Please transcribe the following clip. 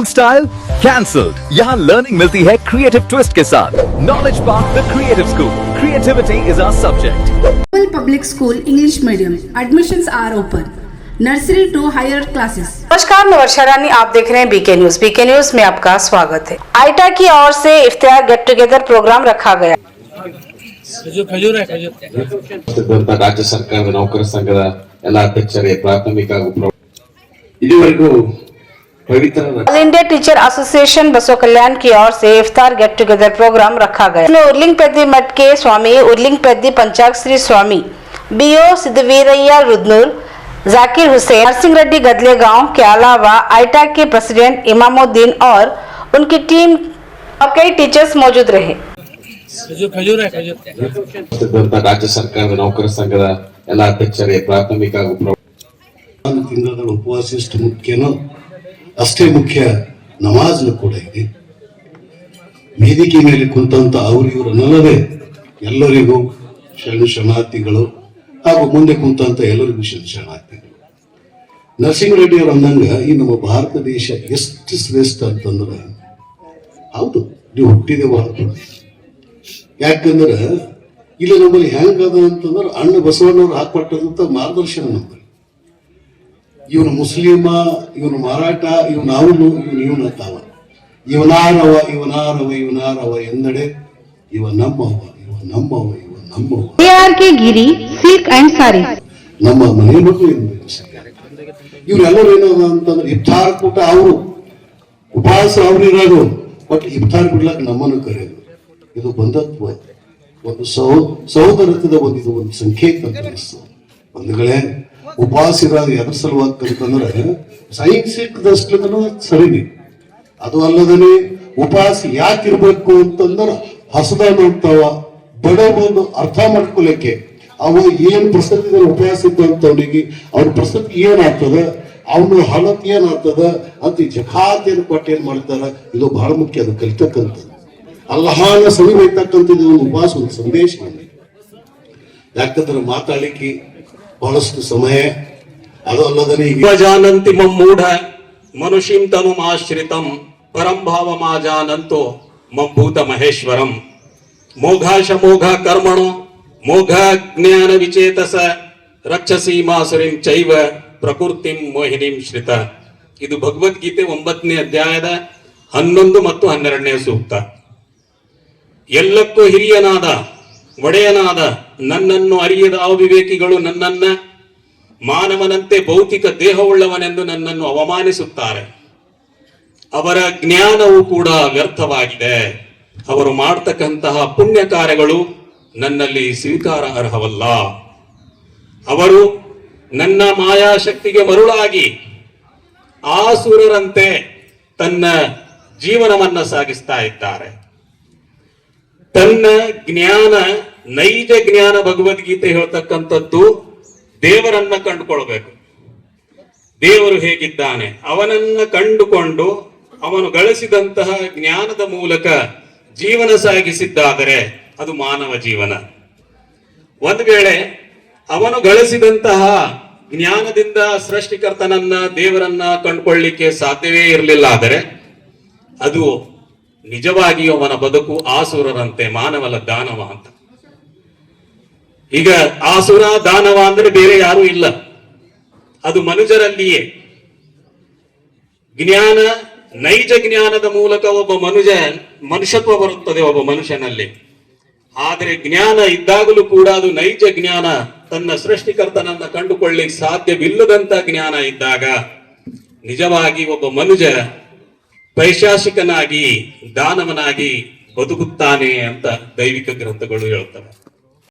Style cancelled. यहाँ learning मिलती है क्रिएटिव ट्विस्ट के साथ। Knowledge Park the creative school, creativity is our subject. Public school English medium admissions are open, nursery to higher classes. नमस्कार, मैं वर्षा रानी, आप देख रहे हैं बीके न्यूज। बीके न्यूज में आपका स्वागत है। आईटा की ओर से इफ्तियार गेट टुगेदर प्रोग्राम रखा गया। ರಾಜ್ಯ ಸರ್ಕಾರದ ನೌಕರ ಸಂಘದ ಎಲ್ಲ ಅಧ್ಯಕ್ಷರೇ ಪ್ರಾಥಮಿಕ ಇದುವರೆಗೂ पवित्र ऑल इंडिया टीचर एसोसिएशन बसो कल्याण की ओर से इफ्तार गेट टुगेदर प्रोग्राम रखा गया। इसमें उर्लिंगपेद्दी मठ के स्वामी उर्लिंगपेद्दी पंचाग श्री स्वामी बीओ सिद्धवीरಯ್ಯ रुद्नूर, जाकिर हुसैन, नरसिंह रेड्डी गदले गांव के अलावा आईटा के प्रेसिडेंट इमामुद्दीन और उनकी टीम और कई टीचर्स मौजूद रहे। ರಾಜ್ಯ ಸರ್ಕಾರದ ನೌಕರ ಸಂಘದ ಎಲ್ಲ ಅಧ್ಯಕ್ಷರೇ ಪ್ರಾಥಮಿಕ ತಿಂಗಳ ಉಪವಾಸ ಎಷ್ಟು ಮುಖ್ಯನೋ ಅಷ್ಟೇ ಮುಖ್ಯ ನಮಾಜ್ನು ಕೂಡ ಇದೆ. ವೇದಿಕೆ ಮೇಲೆ ಕುಂತಂತ ಅವರು ಇವರನ್ನಲ್ಲದೆ ಎಲ್ಲರಿಗೂ ಶರಣಾರ್ಥಿಗಳು ಹಾಗೂ ಮುಂದೆ ಕುಂತಂತ ಎಲ್ಲರಿಗೂ ಶರಣಾರ್ಥಿಗಳು. ನರಸಿಂಹ ರೆಡ್ಡಿ ಅವರು ಅಂದಂಗ ಈ ನಮ್ಮ ಭಾರತ ದೇಶ ಎಷ್ಟು ಶ್ರೇಷ್ಠ ಅಂತಂದ್ರೆ ಹೌದು, ನೀವು ಹುಟ್ಟಿದೆ ಭಾರತ. ಯಾಕಂದ್ರೆ ಇಲ್ಲಿ ನಮ್ಮಲ್ಲಿ ಹೆಂಗದ ಅಂತಂದ್ರೆ ಅಣ್ಣ ಬಸವಣ್ಣವ್ರು ಹಾಕೊಟ್ಟದಂತ ಮಾರ್ಗದರ್ಶನ ನಮ್ಮಲ್ಲಿ. ಇವನು ಮುಸ್ಲಿಮ, ಇವನು ಮರಾಠ, ಇವನು ಅವನು, ಇವನು ತಾವ, ಇವನಾರವ ಇವನಾರವ ಇವನಾರವ ಎಂದಡೆ ಇವ ನಮ್ಮವ ಇವ ನಮ್ಮವ ಇವ ನಮ್ಮವ. ಗಿರಿ ಸಿಲ್ಕ್ ಅಂಡ್ ಸಾರಿ ನಮ್ಮ ಮನೆ ಮಕ್ಕಳು ಇವ್ರೆಲ್ಲರೂ ಏನದ ಅಂತಂದ್ರೆ ಇಫ್ತಾರ್ ಕೂಟ ಅವರು ಉಪವಾಸ ಅವ್ರು ಇರೋದು, ಬಟ್ ಇಫ್ತಾರ್ ಬಿಡ್ಲಕ್ಕೆ ನಮ್ಮನ್ನು ಕರೆಯೋದು. ಇದು ಬಂಧತ್ವ, ಒಂದು ಸಹೋದರತ್ವದ ಒಂದು ಸಂಕೇತ ಅಂತ ಅನಿಸ್ತದೆ. ಬಂಧುಗಳೇ, ಉಪವಾಸ ಇರೋದು ಎದ್ರ ಸಲುವಾಗ್ತಂತಂದ್ರೆ ಸೈನ್ಸಿಕ್ದಷ್ಟು ಸರಿನಿ. ಅದು ಅಲ್ಲದೇ ಉಪವಾಸ ಯಾಕಿರ್ಬೇಕು ಅಂತಂದ್ರೆ ಹಸದಾನಂತವ ಬಡವೊಂದು ಅರ್ಥ ಮಾಡ್ಕೊಲಿಕ್ಕೆ ಅವ ಏನ್ ಪ್ರಸಕ್ತಿ ಉಪವಾಸ ಇದ್ದಂತವನಿಗೆ ಅವ್ರ ಪ್ರಸಕ್ತಿ ಏನಾಗ್ತದ, ಅವನು ಹಾಲತ್ ಏನಾಗ್ತದ ಅಂತ ಜಖಾತ್ ಏನು ಕೊಟ್ಟು ಏನ್ ಮಾಡ್ತಾರ. ಇದು ಬಹಳ ಮುಖ್ಯ. ಅದು ಕಲಿತಕ್ಕಂಥದ್ದು ಅಲ್ಲಾಹನ ಸವಿತಕ್ಕಂಥದ್ದು ಒಂದು ಉಪವಾಸ, ಒಂದು ಸಂದೇಶ. ಯಾಕಂದ್ರೆ ಮಾತಾಡ್ಲಿಕ್ಕೆ ಬಹಳಷ್ಟು ಸಮಯ. ಅದು ಅಲ್ಲದೇ ಜಾನಂತಿ ಮೂಢ ಮನುಷ್ಯಂ ತನು ಆಶ್ರಿತಂ ಪರಂ ಭಾವಮಾಜಾನಂತೋ ಮಭೂತ ಮಹೇಶ್ವರಂ ಮೋಘಾಶ ಮೋಘ ಕರ್ಮಣೋ ಮೋಘ ಜ್ಞಾನ ವಿಚೇತಸ ರಕ್ಷಸಿ ಮಾಸುರಿಂ ಚೈವ ಪ್ರಕೃತಿಂ ಮೋಹಿನಿಂ ಶ್ರಿತ. ಇದು ಭಗವದ್ಗೀತೆ 9ನೇ ಅಧ್ಯಾಯದ 11 ಮತ್ತು 12ನೇ ಸೂಕ್ತ. ಎಲ್ಲಕ್ಕೂ ಹಿರಿಯನಾದ ಒಡೆಯನಾದ ನನ್ನನ್ನು ಅರಿಯದ ಅವಿವೇಕಿಗಳು ನನ್ನನ್ನ ಮಾನವನಂತೆ ಭೌತಿಕ ದೇಹವುಳ್ಳವನೆಂದು ನನ್ನನ್ನು ಅವಮಾನಿಸುತ್ತಾರೆ. ಅವರ ಜ್ಞಾನವೂ ಕೂಡ ವ್ಯರ್ಥವಾಗಿದೆ. ಅವರು ಮಾಡತಕ್ಕಂತಹ ಪುಣ್ಯ ಕಾರ್ಯಗಳು ನನ್ನಲ್ಲಿ ಸ್ವೀಕಾರ ಅರ್ಹವಲ್ಲ. ಅವರು ನನ್ನ ಮಾಯಾಶಕ್ತಿಗೆ ಮರುಳಾಗಿ ಆಸುರರಂತೆ ತನ್ನ ಜೀವನವನ್ನ ಸಾಗಿಸ್ತಾ ಇದ್ದಾರೆ. ತನ್ನ ಜ್ಞಾನ, ನೈಜ ಜ್ಞಾನ, ಭಗವದ್ಗೀತೆ ಹೇಳ್ತಕ್ಕಂಥದ್ದು ದೇವರನ್ನ ಕಂಡುಕೊಳ್ಬೇಕು. ದೇವರು ಹೇಗಿದ್ದಾನೆ ಅವನನ್ನ ಕಂಡುಕೊಂಡು ಅವನು ಗಳಿಸಿದಂತಹ ಜ್ಞಾನದ ಮೂಲಕ ಜೀವನ ಸಾಗಿಸಿದ್ದಾದರೆ ಅದು ಮಾನವ ಜೀವನ. ಒಂದು ವೇಳೆ ಅವನು ಗಳಿಸಿದಂತಹ ಜ್ಞಾನದಿಂದ ಸೃಷ್ಟಿಕರ್ತನನ್ನ, ದೇವರನ್ನ ಕಂಡುಕೊಳ್ಳಿಕ್ಕೆ ಸಾಧ್ಯವೇ ಇರಲಿಲ್ಲ ಆದರೆ ಅದು ನಿಜವಾಗಿಯೂ ಅವನ ಬದುಕು ಆಸುರರಂತೆ, ಮಾನವಲ ದಾನವ ಅಂತ. ಈಗ ಆಸುರ ದಾನವ ಅಂದ್ರೆ ಬೇರೆ ಯಾರೂ ಇಲ್ಲ, ಅದು ಮನುಜರಲ್ಲಿಯೇ. ಜ್ಞಾನ, ನೈಜ ಜ್ಞಾನದ ಮೂಲಕ ಒಬ್ಬ ಮನುಷ್ಯತ್ವ ಬರುತ್ತದೆ ಒಬ್ಬ ಮನುಷ್ಯನಲ್ಲಿ. ಆದರೆ ಜ್ಞಾನ ಇದ್ದಾಗಲೂ ಕೂಡ ಅದು ನೈಜ ಜ್ಞಾನ, ತನ್ನ ಸೃಷ್ಟಿಕರ್ತನನ್ನ ಕಂಡುಕೊಳ್ಳಿಕ್ಕೆ ಸಾಧ್ಯವಿಲ್ಲದಂತ ಜ್ಞಾನ ಇದ್ದಾಗ ನಿಜವಾಗಿ ಒಬ್ಬ ಮನುಜ ಪೈಶಾಚಿಕನಾಗಿ, ದಾನವನಾಗಿ ಬದುಕುತ್ತಾನೆ ಅಂತ ದೈವಿಕ ಗ್ರಂಥಗಳು ಹೇಳ್ತವೆ.